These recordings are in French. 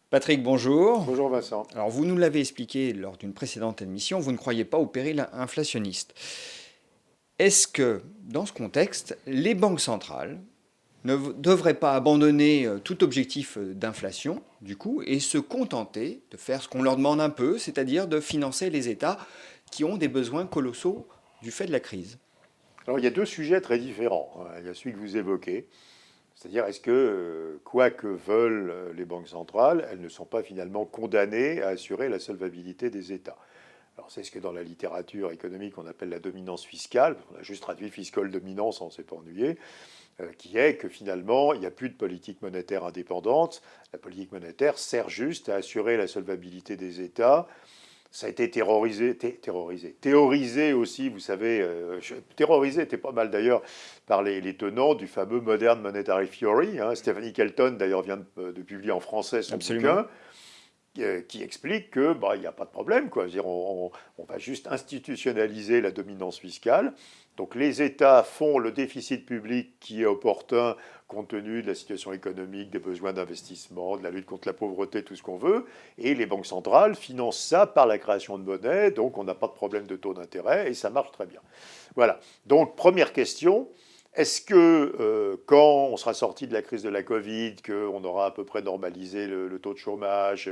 Patrick, bonjour. Bonjour Vincent. Alors, vous nous l'avez expliqué lors d'une précédente émission, vous ne croyez pas au péril inflationniste. Est-ce que, dans ce contexte, les banques centrales ne devraient pas abandonner tout objectif d'inflation, du coup, et se contenter de faire ce qu'on leur demande un peu, c'est-à-dire de financer les États qui ont des besoins colossaux du fait de la crise? Alors il y a deux sujets très différents. Il y a celui que vous évoquez, c'est-à-dire est-ce que, quoi que veulent les banques centrales, elles ne sont pas finalement condamnées à assurer la solvabilité des États. Alors c'est ce que dans la littérature économique on appelle la dominance fiscale, on a juste traduit fiscal dominance, on ne s'est pas ennuyé, qui est que finalement il n'y a plus de politique monétaire indépendante, la politique monétaire sert juste à assurer la solvabilité des États. Ça a été théorisé aussi, vous savez, terrorisé était pas mal d'ailleurs par les tenants du fameux Modern Monetary Theory. Stephanie Kelton d'ailleurs vient de publier en français son Absolument. bouquin qui explique que bah, il n'y a pas de problème, quoi. Je veux dire, on va juste institutionnaliser la dominance fiscale. Donc les États font le déficit public qui est opportun compte tenu de la situation économique, des besoins d'investissement, de la lutte contre la pauvreté, tout ce qu'on veut. Et les banques centrales financent ça par la création de monnaie, donc on n'a pas de problème de taux d'intérêt et ça marche très bien. Voilà. Donc première question, est-ce que quand on sera sorti de la crise de la Covid, qu'on aura à peu près normalisé le taux de chômage,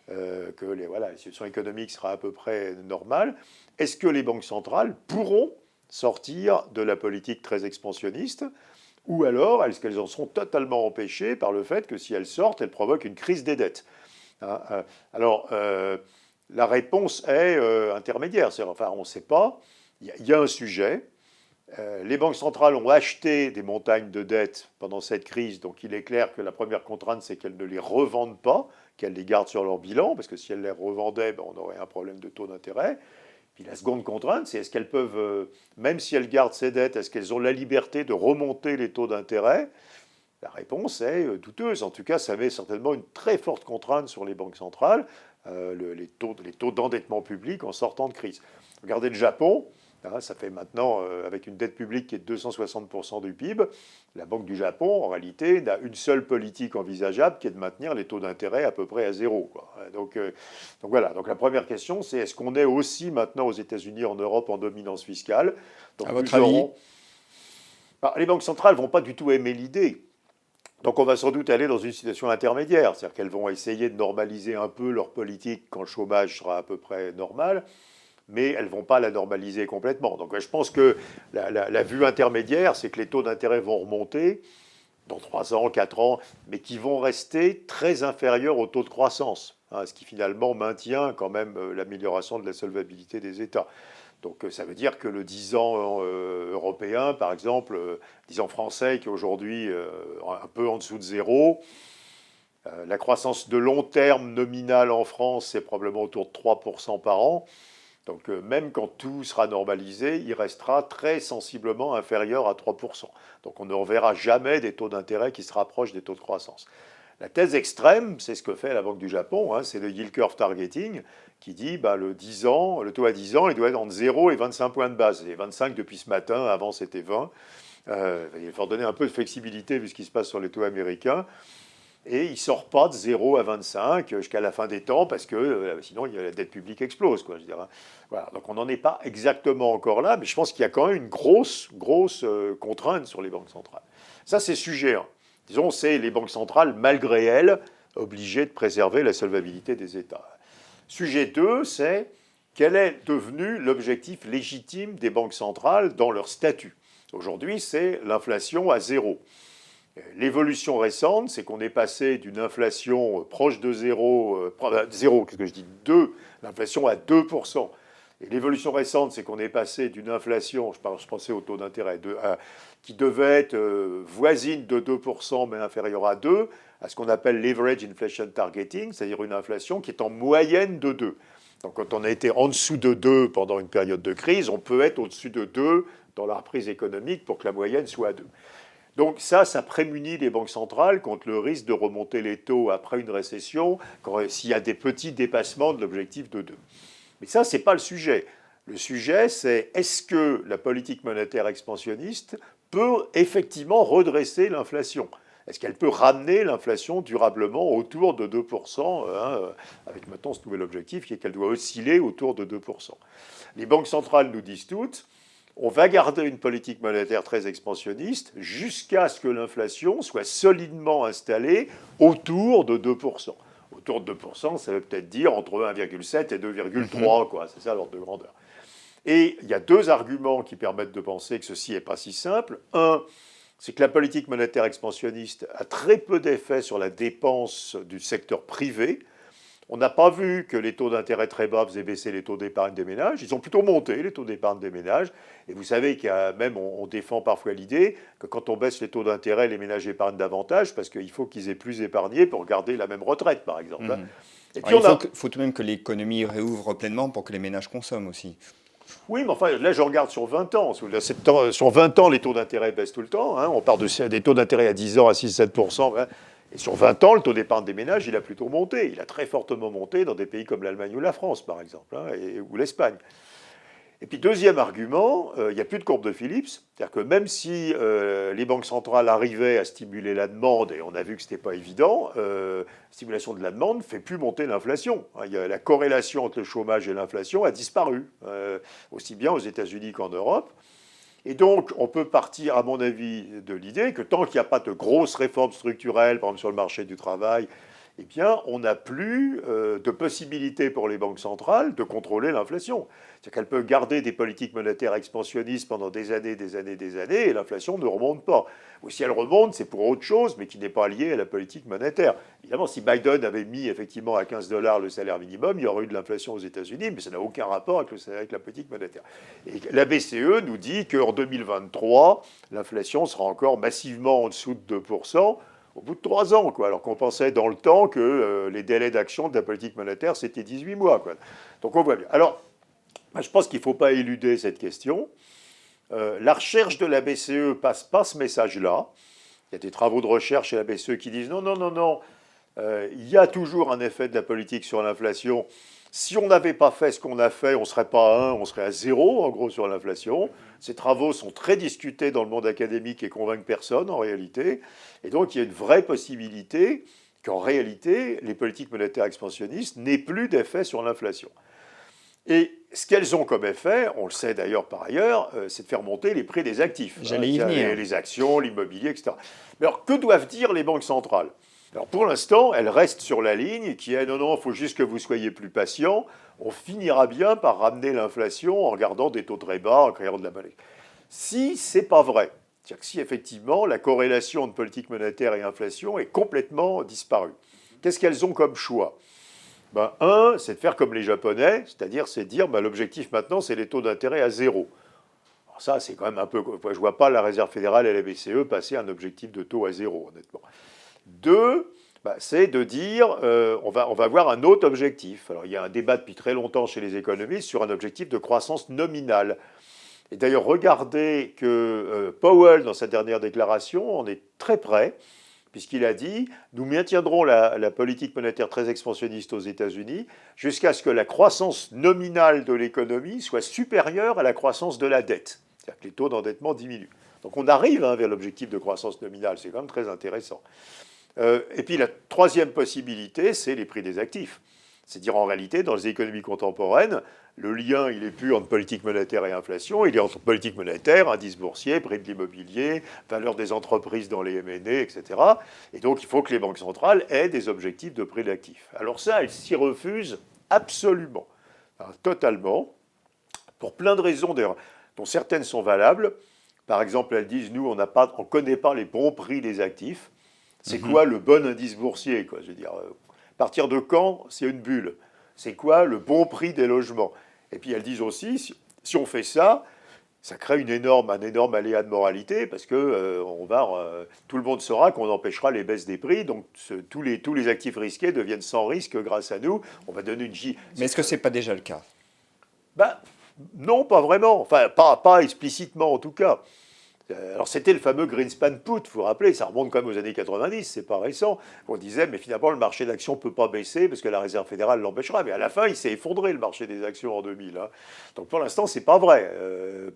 que voilà, la situation économique sera à peu près normale, est-ce que les banques centrales pourront sortir de la politique très expansionniste ou alors est-ce qu'elles en seront totalement empêchées par le fait que si elles sortent, elles provoquent une crise des dettes? Hein, alors, la réponse est intermédiaire. Enfin, on ne sait pas. Il y a un sujet. Les banques centrales ont acheté des montagnes de dettes pendant cette crise, donc il est clair que la première contrainte, c'est qu'elles ne les revendent pas, qu'elles les gardent sur leur bilan, parce que si elles les revendaient, ben, on aurait un problème de taux d'intérêt. Puis la seconde contrainte, c'est est-ce qu'elles peuvent, même si elles gardent ces dettes, est-ce qu'elles ont la liberté de remonter les taux d'intérêt? La réponse est douteuse. En tout cas, ça met certainement une très forte contrainte sur les banques centrales, les taux d'endettement public en sortant de crise. Regardez le Japon. Ça fait maintenant, avec une dette publique qui est de 260% du PIB, la Banque du Japon, en réalité, n'a une seule politique envisageable qui est de maintenir les taux d'intérêt à peu près à zéro, quoi. Donc voilà. Donc la première question, c'est est-ce qu'on est aussi maintenant aux États-Unis, en Europe, en dominance fiscale? À Donc votre nous avis? aurons. Alors, les banques centrales ne vont pas du tout aimer l'idée. Donc on va sans doute aller dans une situation intermédiaire, c'est-à-dire qu'elles vont essayer de normaliser un peu leur politique quand le chômage sera à peu près normal, mais elles ne vont pas la normaliser complètement. Donc je pense que la vue intermédiaire, c'est que les taux d'intérêt vont remonter dans 3 ans, 4 ans, mais qui vont rester très inférieurs au taux de croissance, ce qui finalement maintient quand même l'amélioration de la solvabilité des États. Donc ça veut dire que le 10 ans européen, par exemple, 10 ans français, qui est aujourd'hui un peu en dessous de zéro, la croissance de long terme nominale en France, c'est probablement autour de 3% par an. Donc même quand tout sera normalisé, il restera très sensiblement inférieur à 3%. Donc on ne reverra jamais des taux d'intérêt qui se rapprochent des taux de croissance. La thèse extrême, c'est ce que fait la Banque du Japon, c'est le yield curve targeting, qui dit bah, le taux à 10 ans, il doit être entre 0 et 25 points de base. Et 25 depuis ce matin, avant c'était 20. Il faut donner un peu de flexibilité vu ce qui se passe sur les taux américains. Et il ne sort pas de 0 à 25 jusqu'à la fin des temps parce que sinon la dette publique explose, quoi, je dirais. Voilà. Donc on n'en est pas exactement encore là, mais je pense qu'il y a quand même une grosse contrainte sur les banques centrales. Ça, c'est sujet 1. Disons, c'est les banques centrales, malgré elles, obligées de préserver la solvabilité des États. Sujet 2, c'est quel est devenu l'objectif légitime des banques centrales dans leur statut. Aujourd'hui, c'est l'inflation à zéro. L'évolution récente, c'est qu'on est passé d'une inflation proche de zéro, qu'est-ce que je dis, 2, l'inflation à 2%. Et l'évolution récente, c'est qu'on est passé d'une inflation, je pensais au taux d'intérêt, qui devait être voisine de 2%, mais inférieure à 2, à ce qu'on appelle leverage inflation targeting, c'est-à-dire une inflation qui est en moyenne de 2. Donc quand on a été en dessous de 2 pendant une période de crise, on peut être au-dessus de 2 dans la reprise économique pour que la moyenne soit à 2. Donc ça prémunit les banques centrales contre le risque de remonter les taux après une récession, s'il y a des petits dépassements de l'objectif de 2. Mais ça, ce n'est pas le sujet. Le sujet, c'est est-ce que la politique monétaire expansionniste peut effectivement redresser l'inflation? Est-ce qu'elle peut ramener l'inflation durablement autour de 2%, avec maintenant ce nouvel objectif qui est qu'elle doit osciller autour de 2%. Les banques centrales nous disent toutes, on va garder une politique monétaire très expansionniste jusqu'à ce que l'inflation soit solidement installée autour de 2%. Autour de 2%, ça veut peut-être dire entre 1,7 et 2,3, quoi. C'est ça l'ordre de grandeur. Et il y a deux arguments qui permettent de penser que ceci n'est pas si simple. Un, c'est que la politique monétaire expansionniste a très peu d'effet sur la dépense du secteur privé. On n'a pas vu que les taux d'intérêt très bas faisaient baisser les taux d'épargne des ménages. Ils ont plutôt monté, les taux d'épargne des ménages. Et vous savez qu'il y a même, on défend parfois l'idée que quand on baisse les taux d'intérêt, les ménages épargnent davantage parce qu'il faut qu'ils aient plus épargné pour garder la même retraite, par exemple. Mmh. Et puis il faut tout de même que l'économie réouvre pleinement pour que les ménages consomment aussi. Oui, mais enfin, là, je regarde sur 20 ans. Sur 20 ans, les taux d'intérêt baissent tout le temps. On part des taux d'intérêt à 10 ans à 6-7%. Et sur 20 ans, le taux d'épargne des ménages, il a plutôt monté. Il a très fortement monté dans des pays comme l'Allemagne ou la France, par exemple, ou l'Espagne. Et puis, deuxième argument, il n'y a plus de courbe de Phillips. C'est-à-dire que même si les banques centrales arrivaient à stimuler la demande, et on a vu que ce n'était pas évident, la stimulation de la demande ne fait plus monter l'inflation. La corrélation entre le chômage et l'inflation a disparu, aussi bien aux États-Unis qu'en Europe. Et donc, on peut partir, à mon avis, de l'idée que tant qu'il n'y a pas de grosses réformes structurelles, par exemple sur le marché du travail, eh bien, on n'a plus de possibilité pour les banques centrales de contrôler l'inflation. C'est-à-dire qu'elles peuvent garder des politiques monétaires expansionnistes pendant des années, et l'inflation ne remonte pas. Ou si elle remonte, c'est pour autre chose, mais qui n'est pas liée à la politique monétaire. Évidemment, si Biden avait mis effectivement à $15 le salaire minimum, il y aurait eu de l'inflation aux États-Unis, mais ça n'a aucun rapport avec la politique monétaire. Et la BCE nous dit qu'en 2023, l'inflation sera encore massivement en dessous de 2%. Au bout de 3 ans, quoi, alors qu'on pensait dans le temps que les délais d'action de la politique monétaire, c'était 18 mois. Quoi. Donc on voit bien. Alors, je pense qu'il ne faut pas éluder cette question. La recherche de la BCE passe pas ce message-là. Il y a des travaux de recherche chez la BCE qui disent non, il y a toujours un effet de la politique sur l'inflation. Si on n'avait pas fait ce qu'on a fait, on ne serait pas à 1, on serait à 0, en gros, sur l'inflation. Ces travaux sont très discutés dans le monde académique et convainquent personne, en réalité. Et donc, il y a une vraie possibilité qu'en réalité, les politiques monétaires expansionnistes n'aient plus d'effet sur l'inflation. Et ce qu'elles ont comme effet, on le sait d'ailleurs par ailleurs, c'est de faire monter les prix des actifs. J'allais y venir. Les actions, l'immobilier, etc. Mais alors, que doivent dire les banques centrales ? Alors pour l'instant, elles restent sur la ligne qui est non, il faut juste que vous soyez plus patient. On finira bien par ramener l'inflation en gardant des taux très bas, en créant de la monnaie. Si c'est pas vrai, c'est-à-dire que si effectivement la corrélation de politique monétaire et inflation est complètement disparue, qu'est-ce qu'elles ont comme choix ? Un, c'est de faire comme les Japonais, c'est-à-dire c'est de dire l'objectif maintenant c'est les taux d'intérêt à 0. Alors ça c'est quand même un peu, je ne vois pas la Réserve fédérale et la BCE passer un objectif de taux à 0 honnêtement. Deux, c'est de dire on va avoir un autre objectif. Alors il y a un débat depuis très longtemps chez les économistes sur un objectif de croissance nominale. Et d'ailleurs, regardez que Powell, dans sa dernière déclaration, en est très près, puisqu'il a dit « Nous maintiendrons la politique monétaire très expansionniste aux États-Unis jusqu'à ce que la croissance nominale de l'économie soit supérieure à la croissance de la dette. » C'est-à-dire que les taux d'endettement diminuent. Donc on arrive vers l'objectif de croissance nominale, c'est quand même très intéressant. Et puis la troisième possibilité, c'est les prix des actifs. C'est-à-dire en réalité, dans les économies contemporaines, le lien, il n'est plus entre politique monétaire et inflation, il est entre politique monétaire, indice boursier, prix de l'immobilier, valeur des entreprises dans les M&A, etc. Et donc il faut que les banques centrales aient des objectifs de prix d'actifs. Alors ça, elles s'y refusent absolument, totalement, pour plein de raisons dont certaines sont valables. Par exemple, elles disent, nous, on ne connaît pas les bons prix des actifs. C'est quoi le bon indice boursier, quoi ? Je veux dire, à partir de quand c'est une bulle ? C'est quoi le bon prix des logements ? Et puis elles disent aussi, si on fait ça, ça crée un énorme aléa de moralité parce que tout le monde saura qu'on empêchera les baisses des prix. Donc tous les actifs risqués deviennent sans risque grâce à nous. On va donner une Mais est-ce que ce n'est pas déjà le cas ? Non, pas vraiment. Enfin, pas explicitement en tout cas. Alors c'était le fameux Greenspan put, vous vous rappelez, ça remonte quand même aux années 90, c'est pas récent. On disait, mais finalement le marché d'actions ne peut pas baisser parce que la Réserve fédérale l'empêchera. Mais à la fin, il s'est effondré le marché des actions en 2000. Hein. Donc pour l'instant, c'est pas vrai.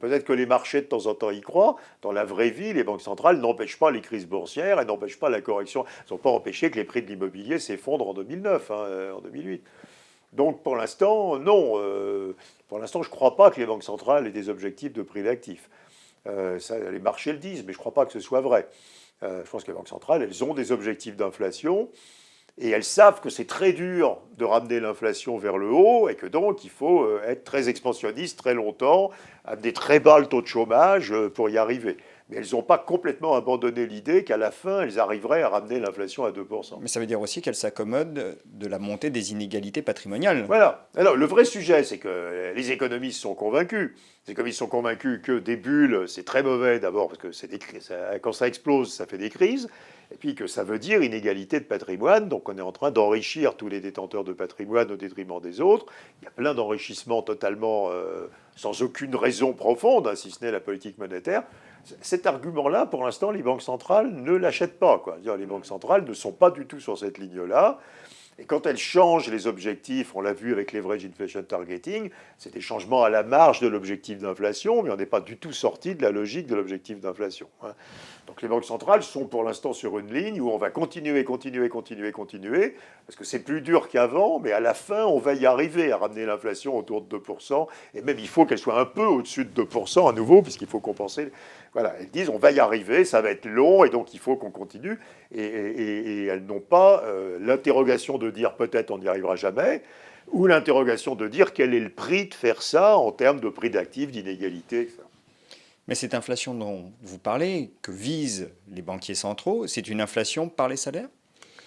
Peut-être que les marchés de temps en temps y croient. Dans la vraie vie, les banques centrales n'empêchent pas les crises boursières et n'empêchent pas la correction. Elles n'ont pas empêché que les prix de l'immobilier s'effondrent en 2009, hein, en 2008. Donc pour l'instant, non. Pour l'instant, je ne crois pas que les banques centrales aient des objectifs de prix d'actifs. Les marchés le disent, mais je ne crois pas que ce soit vrai. Je pense que les banques centrales, elles ont des objectifs d'inflation et elles savent que c'est très dur de ramener l'inflation vers le haut et que donc il faut être très expansionniste très longtemps, amener très bas le taux de chômage pour y arriver. Mais elles n'ont pas complètement abandonné l'idée qu'à la fin, elles arriveraient à ramener l'inflation à 2%. Mais ça veut dire aussi qu'elle s'accommode de la montée des inégalités patrimoniales. Voilà. Alors, le vrai sujet, c'est que les économistes sont convaincus. Les économistes sont convaincus que des bulles, c'est très mauvais d'abord, parce que quand ça explose, ça fait des crises. Et puis que ça veut dire inégalité de patrimoine. Donc on est en train d'enrichir tous les détenteurs de patrimoine au détriment des autres. Il y a plein d'enrichissements totalement sans aucune raison profonde, hein, si ce n'est la politique monétaire. Cet argument-là, pour l'instant, les banques centrales ne l'achètent pas, quoi. Les banques centrales ne sont pas du tout sur cette ligne-là. Et quand elles changent les objectifs, on l'a vu avec leverage inflation targeting, c'est des changements à la marge de l'objectif d'inflation, mais on n'est pas du tout sorti de la logique de l'objectif d'inflation. Hein. Donc les banques centrales sont pour l'instant sur une ligne où on va continuer, parce que c'est plus dur qu'avant, mais à la fin, on va y arriver à ramener l'inflation autour de 2%, et même il faut qu'elle soit un peu au-dessus de 2% à nouveau, puisqu'il faut compenser. Voilà, elles disent on va y arriver, ça va être long, et donc il faut qu'on continue, et elles n'ont pas l'interrogation de dire peut-être on n'y arrivera jamais, ou l'interrogation de dire quel est le prix de faire ça en termes de prix d'actifs, d'inégalité, etc. Mais cette inflation dont vous parlez, que visent les banquiers centraux, c'est une inflation par les salaires?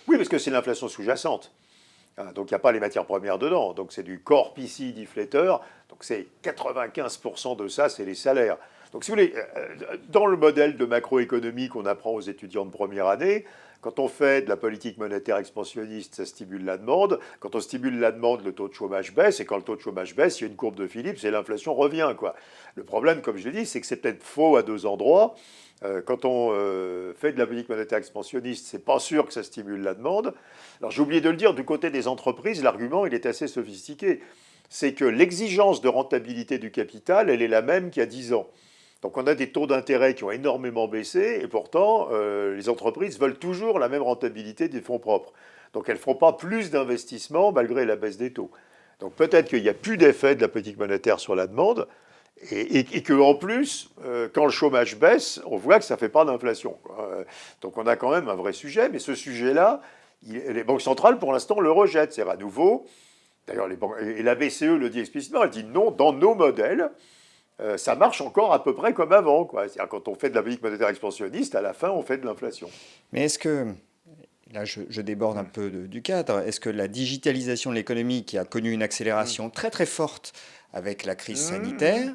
Oui, parce que c'est l'inflation sous-jacente. Donc il n'y a pas les matières premières dedans. Donc c'est du core PCE deflator. Donc c'est 95% de ça, c'est les salaires. Donc si vous voulez, dans le modèle de macroéconomie qu'on apprend aux étudiants de première année, quand on fait de la politique monétaire expansionniste, ça stimule la demande. Quand on stimule la demande, le taux de chômage baisse. Et quand le taux de chômage baisse, il y a une courbe de Phillips et l'inflation revient, quoi. Le problème, comme je l'ai dit, c'est que c'est peut-être faux à deux endroits. Quand on fait de la politique monétaire expansionniste, c'est pas sûr que ça stimule la demande. Alors j'ai oublié de le dire, du côté des entreprises, l'argument il est assez sophistiqué. C'est que l'exigence de rentabilité du capital, elle est la même qu'il y a 10 ans. Donc on a des taux d'intérêt qui ont énormément baissé et pourtant les entreprises veulent toujours la même rentabilité des fonds propres. Donc elles ne feront pas plus d'investissements malgré la baisse des taux. Donc peut-être qu'il n'y a plus d'effet de la politique monétaire sur la demande et qu'en plus, quand le chômage baisse, on voit que ça ne fait pas d'inflation. Donc on a quand même un vrai sujet, mais ce sujet-là, les banques centrales pour l'instant le rejettent. C'est à nouveau, d'ailleurs et la BCE le dit explicitement, elle dit non, dans nos modèles, ça marche encore à peu près comme avant, quoi. C'est-à-dire quand on fait de la politique monétaire expansionniste, à la fin, on fait de l'inflation. Mais est-ce que, là je déborde un peu du cadre, est-ce que la digitalisation de l'économie qui a connu une accélération très très forte avec la crise sanitaire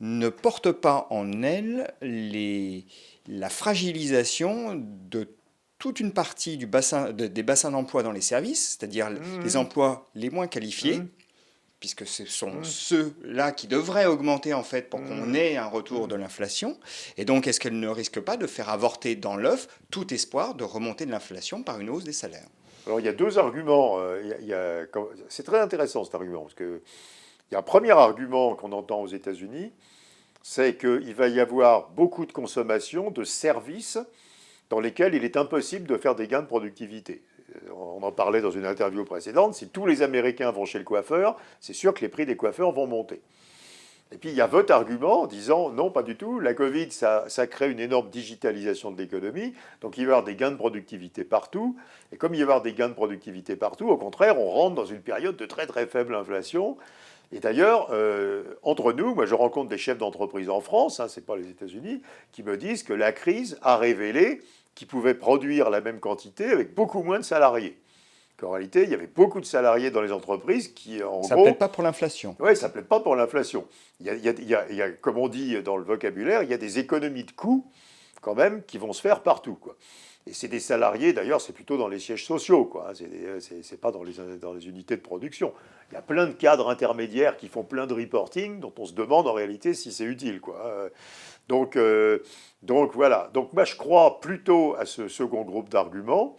ne porte pas en elle la fragilisation de toute une partie des bassins d'emploi dans les services, c'est-à-dire les emplois les moins qualifiés, puisque ce sont ceux-là qui devraient augmenter en fait pour qu'on ait un retour de l'inflation. Et donc, est-ce qu'elle ne risque pas de faire avorter dans l'œuf tout espoir de remonter de l'inflation par une hausse des salaires? Alors, il y a deux arguments. C'est très intéressant cet argument, parce qu'il y a un premier argument qu'on entend aux États-Unis, c'est qu'il va y avoir beaucoup de consommation de services dans lesquels il est impossible de faire des gains de productivité. On en parlait dans une interview précédente, si tous les Américains vont chez le coiffeur, c'est sûr que les prix des coiffeurs vont monter. Et puis il y a votre argument en disant non, pas du tout, la Covid, ça crée une énorme digitalisation de l'économie, donc il va y avoir des gains de productivité partout, et comme il va y avoir des gains de productivité partout, au contraire, on rentre dans une période de très très faible inflation. Et d'ailleurs, entre nous, moi je rencontre des chefs d'entreprise en France, hein, c'est pas les États-Unis, qui me disent que la crise a révélé qu'ils pouvaient produire la même quantité avec beaucoup moins de salariés. Qu'en réalité, il y avait beaucoup de salariés dans les entreprises qui, en Ça gros... ne plaît pas pour l'inflation. Oui, ça ne plaît pas pour l'inflation. Il y a, comme on dit dans le vocabulaire, il y a des économies de coûts, quand même, qui vont se faire partout, quoi. Et c'est des salariés, d'ailleurs, c'est plutôt dans les sièges sociaux, quoi. C'est pas dans les unités de production. Il y a plein de cadres intermédiaires qui font plein de reporting dont on se demande en réalité si c'est utile, quoi. Donc voilà. Donc moi, je crois plutôt à ce second groupe d'arguments.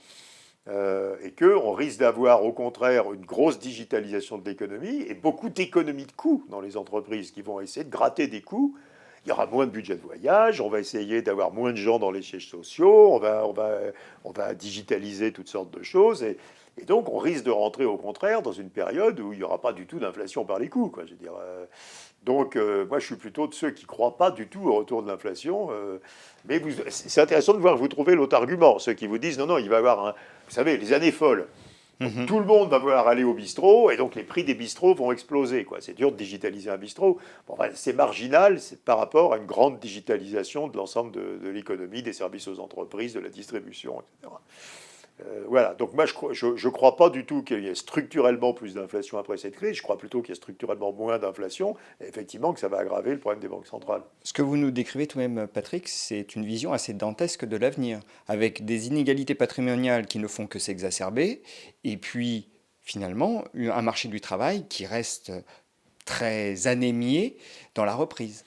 Et qu'on risque d'avoir au contraire une grosse digitalisation de l'économie et beaucoup d'économies de coûts dans les entreprises qui vont essayer de gratter des coûts. Il y aura moins de budget de voyage, on va essayer d'avoir moins de gens dans les sièges sociaux, on va digitaliser toutes sortes de choses. Et donc, on risque de rentrer au contraire dans une période où il n'y aura pas du tout d'inflation par les coûts, quoi. Je veux dire, moi, je suis plutôt de ceux qui ne croient pas du tout au retour de l'inflation. Mais c'est intéressant de voir que vous trouvez l'autre argument. Ceux qui vous disent non, non, il va y avoir un. Vous savez, les années folles. Donc, tout le monde va vouloir aller au bistrot et donc les prix des bistrots vont exploser, quoi. C'est dur de digitaliser un bistrot. Bon, ben, c'est marginal, c'est par rapport à une grande digitalisation de l'ensemble de l'économie, des services aux entreprises, de la distribution, etc. Voilà, donc moi je crois pas du tout qu'il y ait structurellement plus d'inflation après cette crise, je crois plutôt qu'il y a structurellement moins d'inflation, et effectivement que ça va aggraver le problème des banques centrales. Ce que vous nous décrivez tout de même, Patrick, c'est une vision assez dantesque de l'avenir, avec des inégalités patrimoniales qui ne font que s'exacerber, et puis finalement un marché du travail qui reste très anémié dans la reprise.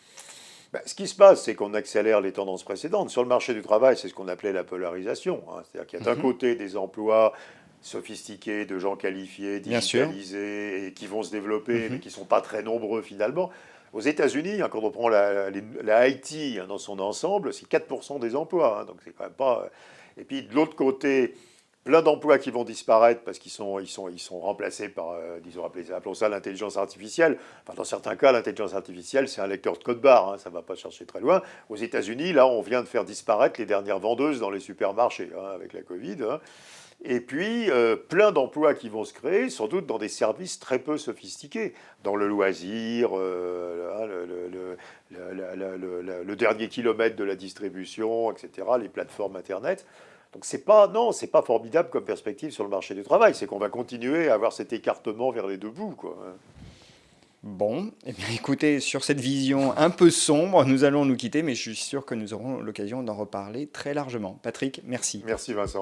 Ben, ce qui se passe, c'est qu'on accélère les tendances précédentes. Sur le marché du travail, c'est ce qu'on appelait la polarisation, hein. C'est-à-dire qu'il y a d'un côté des emplois sophistiqués, de gens qualifiés, Bien sûr. digitalisés, et qui vont se développer, mais qui ne sont pas très nombreux finalement. Aux États-Unis, hein, quand on prend la IT, hein, dans son ensemble, c'est 4% des emplois, hein, donc c'est quand même pas. Et puis de l'autre côté, plein d'emplois qui vont disparaître parce qu'ils sont remplacés par, disons, appelons ça l'intelligence artificielle. Enfin, dans certains cas, l'intelligence artificielle, c'est un lecteur de code barre, hein, ça ne va pas chercher très loin. Aux États-Unis, là, on vient de faire disparaître les dernières vendeuses dans les supermarchés, hein, avec la Covid, hein. Et puis, plein d'emplois qui vont se créer, sans doute dans des services très peu sophistiqués, dans le loisir, le dernier kilomètre de la distribution, etc., les plateformes Internet. Donc non, c'est pas formidable comme perspective sur le marché du travail. C'est qu'on va continuer à avoir cet écartement vers les deux bouts, quoi. Bon, eh bien écoutez, sur cette vision un peu sombre, nous allons nous quitter, mais je suis sûr que nous aurons l'occasion d'en reparler très largement. Patrick, merci. Merci Vincent.